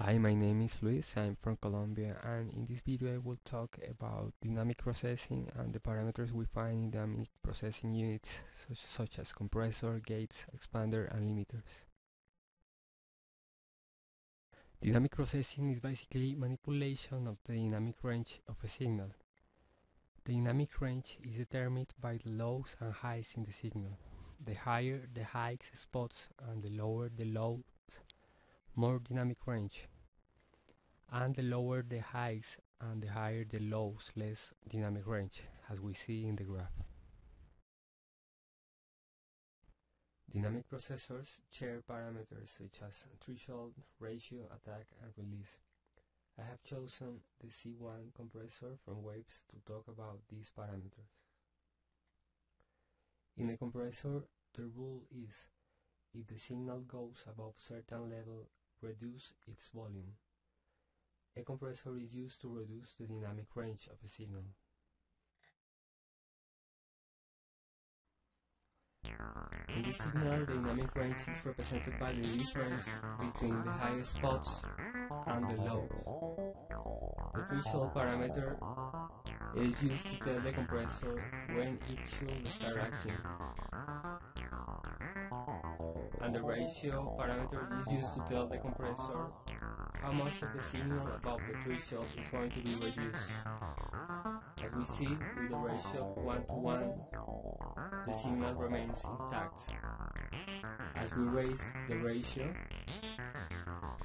Hi, my name is Luis, I'm from Colombia, and in this video I will talk about dynamic processing and the parameters we find in dynamic processing units such as compressor, gates, expander, and limiters. Dynamic processing is basically manipulation of the dynamic range of a signal. The dynamic range is determined by the lows and highs in the signal. The higher the highs spots and the lower the lows, more dynamic range. And the lower the highs and the higher the lows, less dynamic range, as we see in the graph. Dynamic processors share parameters such as threshold, ratio, attack, and release. I have chosen the C1 compressor from Waves to talk about these parameters. In a compressor, the rule is, if the signal goes above certain level, reduce its volume. A compressor is used to reduce the dynamic range of a signal. In this signal, the dynamic range is represented by the difference between the highest spots and the lows. The threshold parameter is used to tell the compressor when it should start acting. And the ratio parameter is used to tell the compressor how much of the signal above the threshold is going to be reduced. As we see, with the ratio of 1 to 1, the signal remains intact. As we raise the ratio,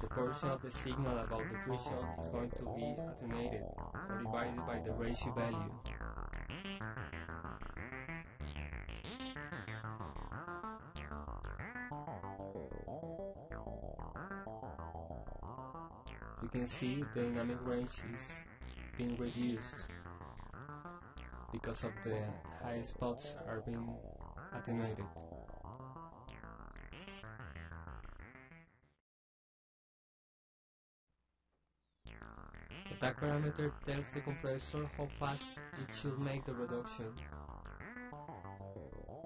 the portion of the signal above the threshold is going to be attenuated or divided by the ratio value. You can see the dynamic range is being reduced because of the high spots are being attenuated. The attack parameter tells the compressor how fast it should make the reduction.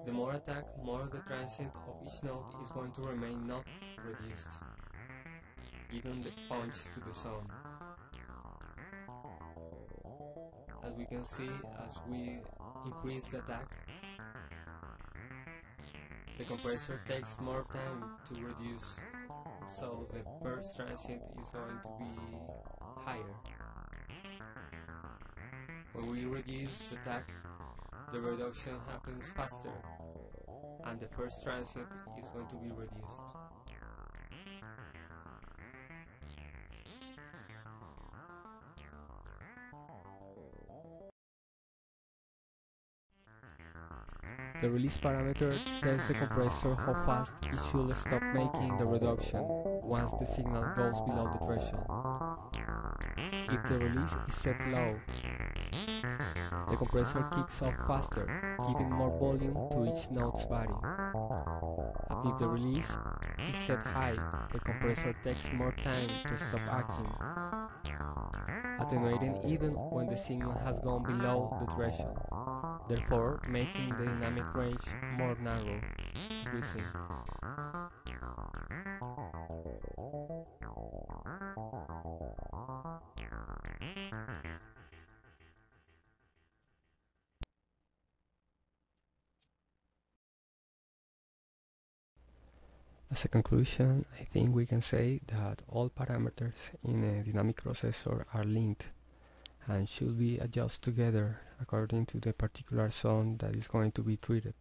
The more attack, more the transient of each node is going to remain not reduced, even the punch to the zone. As we can see, as we increase the attack, the compressor takes more time to reduce, so the first transient is going to be higher. When we reduce the attack, the reduction happens faster, and the first transient is going to be reduced. The release parameter tells the compressor how fast it should stop making the reduction once the signal goes below the threshold. If the release is set low, the compressor kicks off faster, giving more volume to each node's body. And if the release is set high, the compressor takes more time to stop acting, attenuating even when the signal has gone below the threshold, therefore making the dynamic range more narrow, as we see. As a conclusion, I think we can say that all parameters in a dynamic processor are linked and should be adjusted together according to the particular zone that is going to be treated.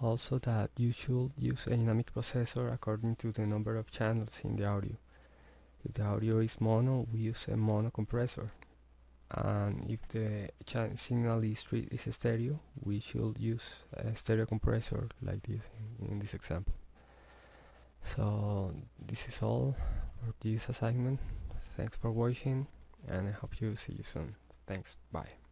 Also that you should use a dynamic processor according to the number of channels in the audio. If the audio is mono, we use a mono compressor. And if the signal is stereo, we should use a stereo compressor like this in this example. So this is all for this assignment. Thanks for watching, and I hope you see you soon. Thanks, bye.